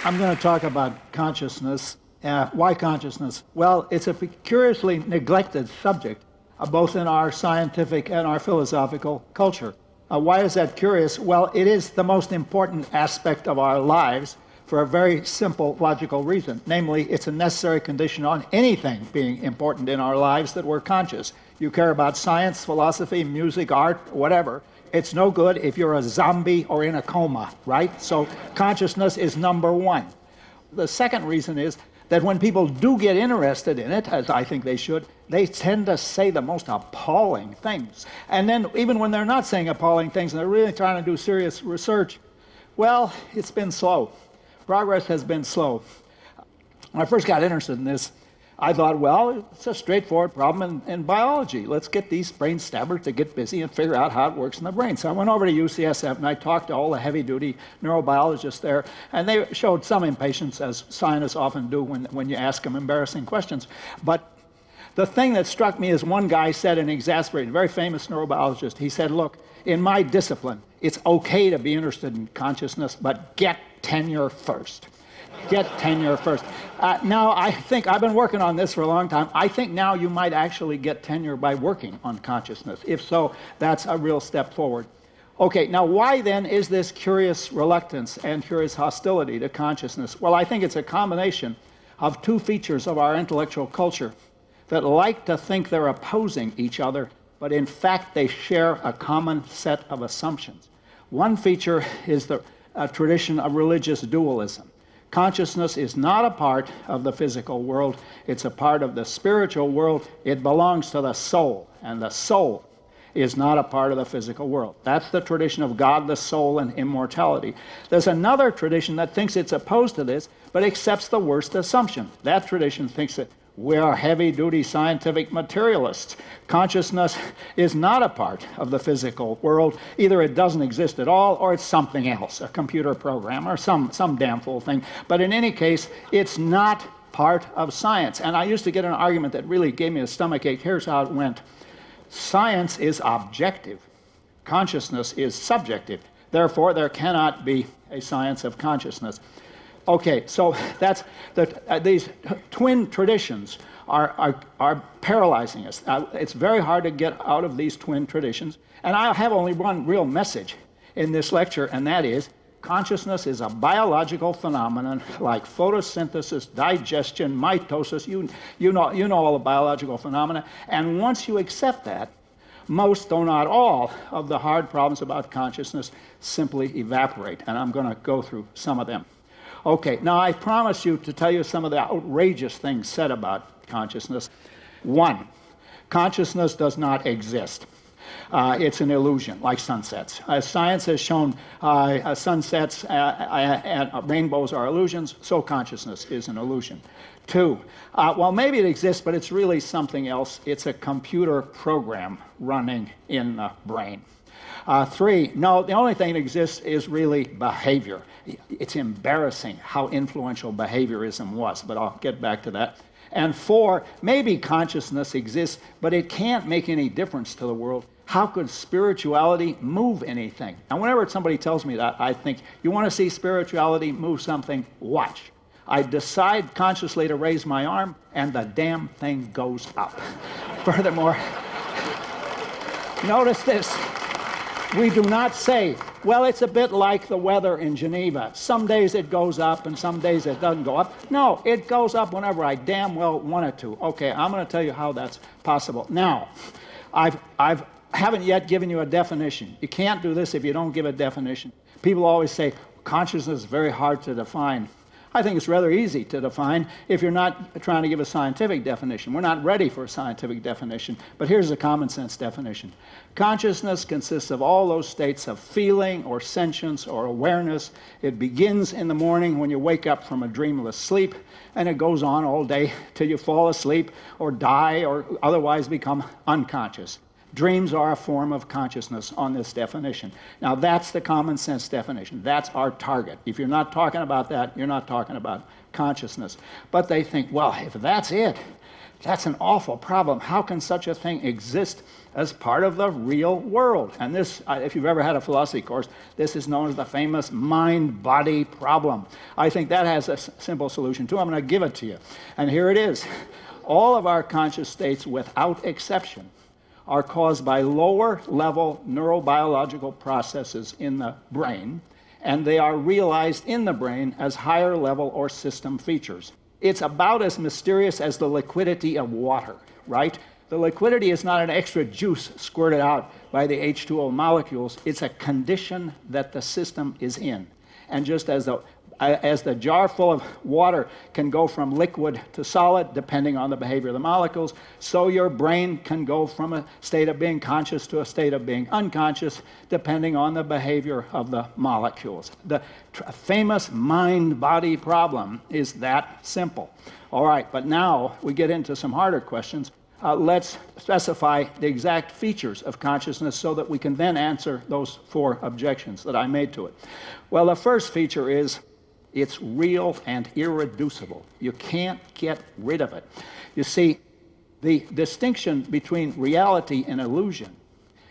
I'm going to talk about consciousness. Why consciousness? Well, it's a curiously neglected subject, both in our scientific and our philosophical culture. Why is that curious? Well, it is the most important aspect of our lives for a very simple logical reason. Namely, it's a necessary condition on anything being important in our lives that we're conscious. You care about science, philosophy, music, art, whatever. It's no good if you're a zombie or in a coma, right? So consciousness is number one. The second reason is that when people do get interested in it, as I think they should, they tend to say the most appalling things. And then even when they're not saying appalling things and they're really trying to do serious research, well, it's been slow. Progress has been slow. When I first got interested in this, I thought, well, it's a straightforward problem in biology. Let's get these brain stabbers to get busy and figure out how it works in the brain. So I went over to UCSF and I talked to all the heavy-duty neurobiologists there, and they showed some impatience, as scientists often do when you ask them embarrassing questions. But the thing that struck me is one guy said, an exasperated, very famous neurobiologist, he said, look, in my discipline, it's okay to be interested in consciousness, but get tenure first. Get tenure first. Now, I think I've been working on this for a long time. I think now you might actually get tenure by working on consciousness. If so, that's a real step forward. Okay, now why then is this curious reluctance and curious hostility to consciousness? Well, I think it's a combination of two features of our intellectual culture that like to think they're opposing each other, but in fact they share a common set of assumptions. One feature is the tradition of religious dualism. Consciousness is not a part of the physical world. It's a part of the spiritual world. It belongs to the soul, and the soul is not a part of the physical world. That's the tradition of God, the soul, and immortality. There's another tradition that thinks it's opposed to this, but accepts the worst assumption. That tradition thinks that we are heavy-duty scientific materialists. Consciousness is not a part of the physical world. Either it doesn't exist at all, or it's something else, a computer program, or some damn fool thing. But in any case, it's not part of science. And I used to get an argument that really gave me a stomachache. Here's how it went. Science is objective. Consciousness is subjective. Therefore, there cannot be a science of consciousness. Okay, so that's these twin traditions are paralyzing us. It's very hard to get out of these twin traditions. And I have only one real message in this lecture, and that is consciousness is a biological phenomenon like photosynthesis, digestion, mitosis. You know all the biological phenomena. And once you accept that, most, though not all, of the hard problems about consciousness simply evaporate. And I'm going to go through some of them. Okay, now I promise you to tell you some of the outrageous things said about consciousness. One, consciousness does not exist. It's an illusion, like sunsets. Science has shown sunsets and rainbows are illusions, so consciousness is an illusion. Two, well, maybe it exists, but it's really something else. It's a computer program running in the brain. Three, no, the only thing that exists is really behavior. It's embarrassing how influential behaviorism was, but I'll get back to that. And four, maybe consciousness exists, but it can't make any difference to the world. How could spirituality move anything? And whenever somebody tells me that, I think, you want to see spirituality move something? Watch. I decide consciously to raise my arm, and the damn thing goes up. Furthermore, notice this. We do not say, well, it's a bit like the weather in Geneva. Some days it goes up and some days it doesn't go up. No, it goes up whenever I damn well want it to. Okay, I'm going to tell you how that's possible. Now, I haven't yet given you a definition. You can't do this if you don't give a definition. People always say, consciousness is very hard to define. I think it's rather easy to define if you're not trying to give a scientific definition. We're not ready for a scientific definition, but here's a common sense definition. Consciousness consists of all those states of feeling or sentience or awareness. It begins in the morning when you wake up from a dreamless sleep, and it goes on all day till you fall asleep or die or otherwise become unconscious. Dreams are a form of consciousness on this definition. Now, that's the common sense definition. That's our target. If you're not talking about that, you're not talking about consciousness. But they think, well, if that's it, That's an awful problem. How can such a thing exist as part of the real world? And this, if you've ever had a philosophy course, this is known as the famous mind-body problem. I think that has a simple solution too. I'm going to give it to you. And here it is. All of our conscious states, without exception, are caused by lower-level neurobiological processes in the brain, and they are realized in the brain as higher-level or system features. It's about as mysterious as the liquidity of water, right? The liquidity is not an extra juice squirted out by the H2O molecules. It's a condition that the system is in. And just as the jar full of water can go from liquid to solid, depending on the behavior of the molecules, so your brain can go from a state of being conscious to a state of being unconscious, depending on the behavior of the molecules. The famous mind-body problem is that simple. All right, but now we get into some harder questions. Let's specify the exact features of consciousness so that we can then answer those 4 objections that I made to it. Well, the first feature is it's real and irreducible. You can't get rid of it. You see, the distinction between reality and illusion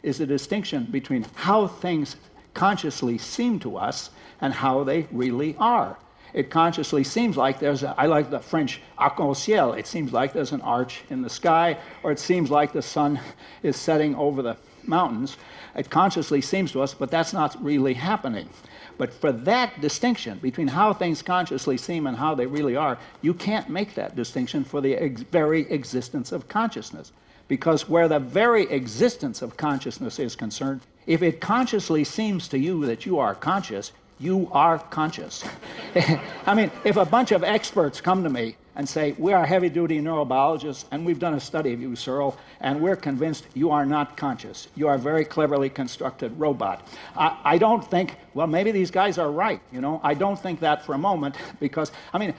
is the distinction between how things consciously seem to us and how they really are. It consciously seems like I like the French arc-en-ciel. It seems like there's an arch in the sky, or it seems like the sun is setting over the mountains. It consciously seems to us, but that's not really happening. But for that distinction between how things consciously seem and how they really are, you can't make that distinction for the very existence of consciousness. Because where the very existence of consciousness is concerned, if it consciously seems to you that you are conscious, you are conscious. I mean, if a bunch of experts come to me and say, we are heavy-duty neurobiologists, and we've done a study of you, Searle, and we're convinced you are not conscious. You are a very cleverly constructed robot. I don't think, well, maybe these guys are right, you know. I don't think that for a moment, because, I mean,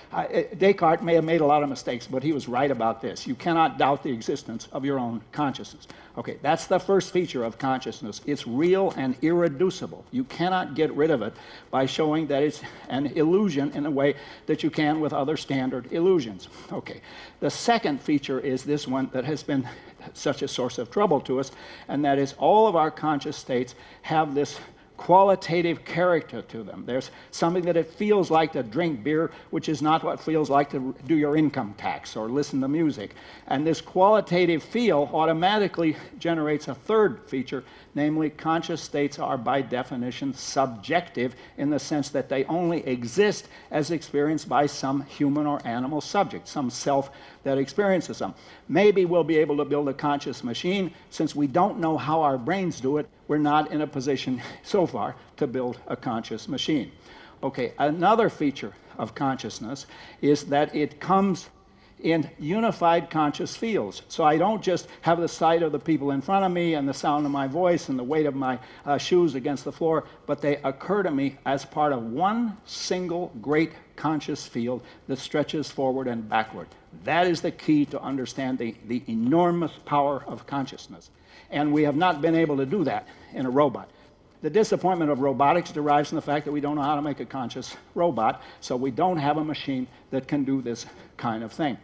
Descartes may have made a lot of mistakes, but he was right about this. You cannot doubt the existence of your own consciousness. Okay, that's the first feature of consciousness. It's real and irreducible. You cannot get rid of it by showing that it's an illusion in a way that you can with other standard illusions. Okay, the second feature is this one that has been such a source of trouble to us, and that is all of our conscious states have this qualitative character to them. There's something that it feels like to drink beer, which is not what it feels like to do your income tax or listen to music. And this qualitative feel automatically generates a third feature, namely conscious states are by definition subjective in the sense that they only exist as experienced by some human or animal subject, some self that experiences them. Maybe we'll be able to build a conscious machine. Since we don't know how our brains do it, we're not in a position so far to build a conscious machine. Okay, another feature of consciousness is that it comes in unified conscious fields. So I don't just have the sight of the people in front of me and the sound of my voice and the weight of my shoes against the floor, but they occur to me as part of one single great conscious field that stretches forward and backward. That is the key to understand the enormous power of consciousness. And we have not been able to do that in a robot. The disappointment of robotics derives from the fact that we don't know how to make a conscious robot, so we don't have a machine that can do this kind of thing.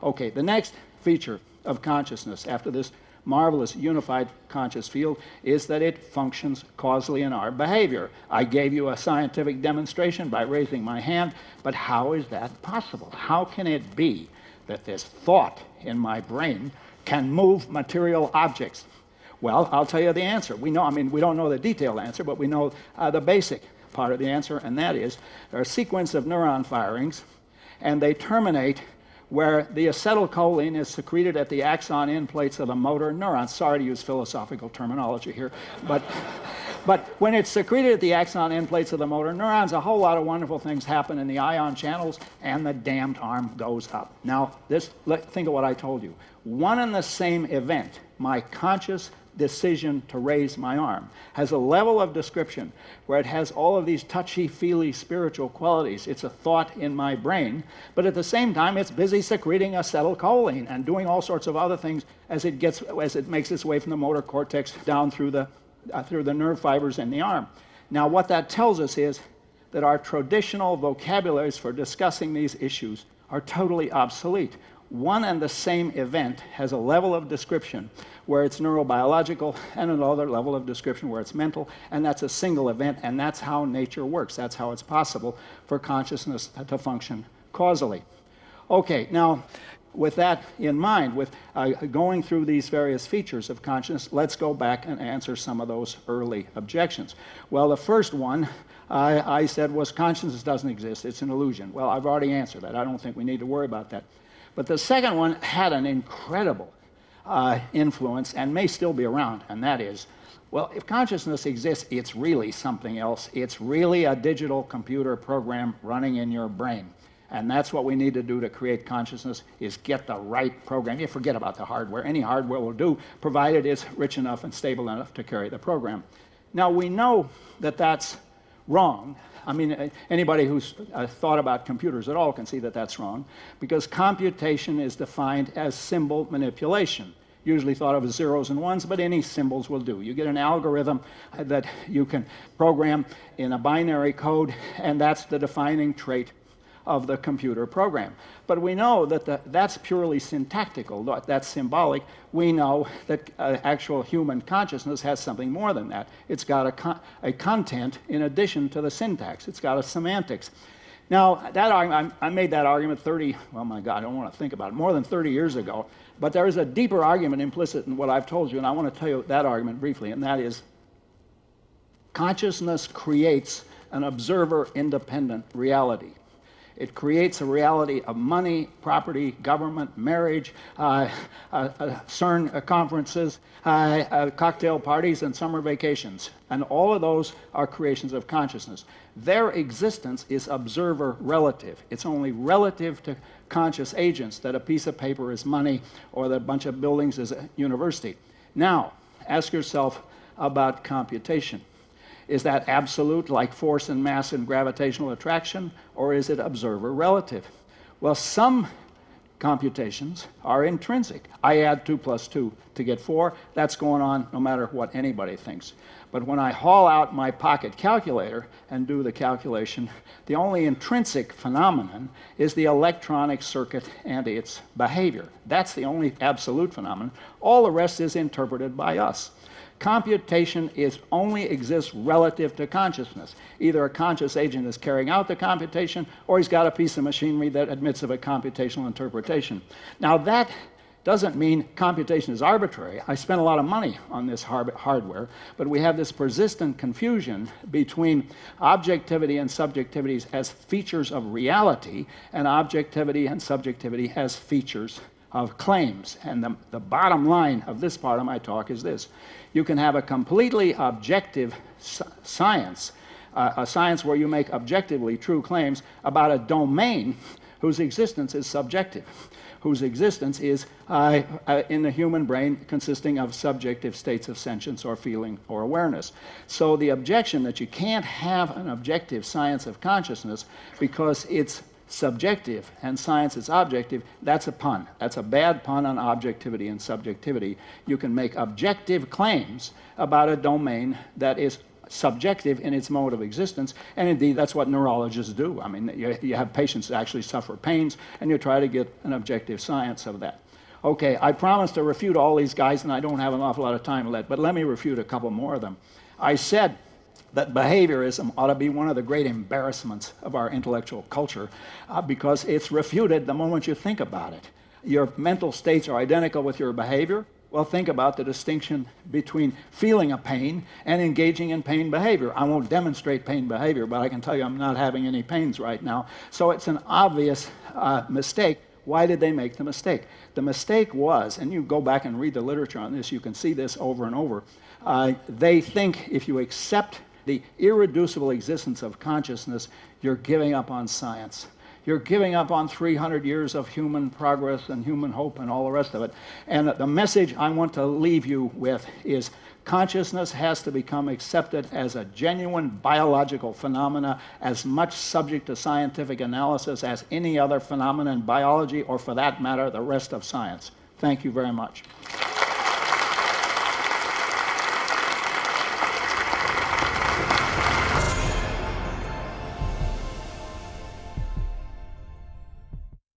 Okay, the next feature of consciousness after this marvelous unified conscious field is that it functions causally in our behavior. I gave you a scientific demonstration by raising my hand, but how is that possible? How can it be that this thought in my brain can move material objects? Well, I'll tell you the answer. We know, I mean, we don't know the detailed answer, but we know the basic part of the answer, and that is there are a sequence of neuron firings, and they terminate where the acetylcholine is secreted at the axon end plates of a motor neuron. Sorry to use philosophical terminology here, but when it's secreted at the axon end plates of the motor neurons, a whole lot of wonderful things happen in the ion channels, and the damned arm goes up. Now, think of what I told you. One and the same event, my conscious decision to raise my arm, has a level of description where it has all of these touchy-feely spiritual qualities. It's a thought in my brain, but at the same time, it's busy secreting acetylcholine and doing all sorts of other things as it makes its way from the motor cortex down through the nerve fibers in the arm. Now, what that tells us is that our traditional vocabularies for discussing these issues are totally obsolete. One and the same event has a level of description where it's neurobiological and another level of description where it's mental, and that's a single event, and that's how nature works. That's how it's possible for consciousness to function causally. Okay, now, with that in mind, with going through these various features of consciousness, let's go back and answer some of those early objections. Well, the first one I said was consciousness doesn't exist, it's an illusion. Well, I've already answered that. I don't think we need to worry about that. But the second one had an incredible influence and may still be around, and that is, well, if consciousness exists, it's really something else. It's really a digital computer program running in your brain. And that's what we need to do to create consciousness, is get the right program. You forget about the hardware. Any hardware will do, provided it's rich enough and stable enough to carry the program. Now, we know that that's wrong. I mean, anybody who's thought about computers at all can see that that's wrong, because computation is defined as symbol manipulation, usually thought of as zeros and ones, but any symbols will do. You get an algorithm that you can program in a binary code, and that's the defining trait of the computer program. But we know that that's purely syntactical, that's symbolic. We know that actual human consciousness has something more than that. It's got a content in addition to the syntax. It's got a semantics. Now, that argument, I made that argument oh my God, I don't want to think about it, more than 30 years ago. But there is a deeper argument implicit in what I've told you, and I want to tell you that argument briefly, and that is consciousness creates an observer-independent reality. It creates a reality of money, property, government, marriage, CERN conferences, cocktail parties, and summer vacations. And all of those are creations of consciousness. Their existence is observer relative. It's only relative to conscious agents that a piece of paper is money or that a bunch of buildings is a university. Now, ask yourself about computation. Is that absolute, like force and mass and gravitational attraction, or is it observer relative? Well, some computations are intrinsic. I add 2 plus 2 to get 4. That's going on no matter what anybody thinks. But when I haul out my pocket calculator and do the calculation, the only intrinsic phenomenon is the electronic circuit and its behavior. That's the only absolute phenomenon. All the rest is interpreted by us. Computation only exists relative to consciousness. Either a conscious agent is carrying out the computation, or he's got a piece of machinery that admits of a computational interpretation. Now, that doesn't mean computation is arbitrary. I spent a lot of money on this hardware, but we have this persistent confusion between objectivity and subjectivity as features of reality, and objectivity and subjectivity as features of claims. And the bottom line of this part of my talk is this. You can have a completely objective science, a science where you make objectively true claims about a domain whose existence is subjective, whose existence is in the human brain consisting of subjective states of sentience or feeling or awareness. So the objection that you can't have an objective science of consciousness because it's subjective and science is objective, that's a pun. That's a bad pun on objectivity and subjectivity. You can make objective claims about a domain that is subjective in its mode of existence, and indeed that's what neurologists do. I mean, you have patients that actually suffer pains, and you try to get an objective science of that. Okay, I promised to refute all these guys, and I don't have an awful lot of time left, but let me refute a couple more of them. I said that behaviorism ought to be one of the great embarrassments of our intellectual culture because it's refuted the moment you think about it. Your mental states are identical with your behavior. Well, think about the distinction between feeling a pain and engaging in pain behavior. I won't demonstrate pain behavior, but I can tell you I'm not having any pains right now. So it's an obvious mistake. Why did they make the mistake? The mistake was, and you go back and read the literature on this, you can see this over and over. They think if you accept the irreducible existence of consciousness, you're giving up on science. You're giving up on 300 years of human progress and human hope and all the rest of it. And the message I want to leave you with is consciousness has to become accepted as a genuine biological phenomena, as much subject to scientific analysis as any other phenomena in biology, or for that matter, the rest of science. Thank you very much.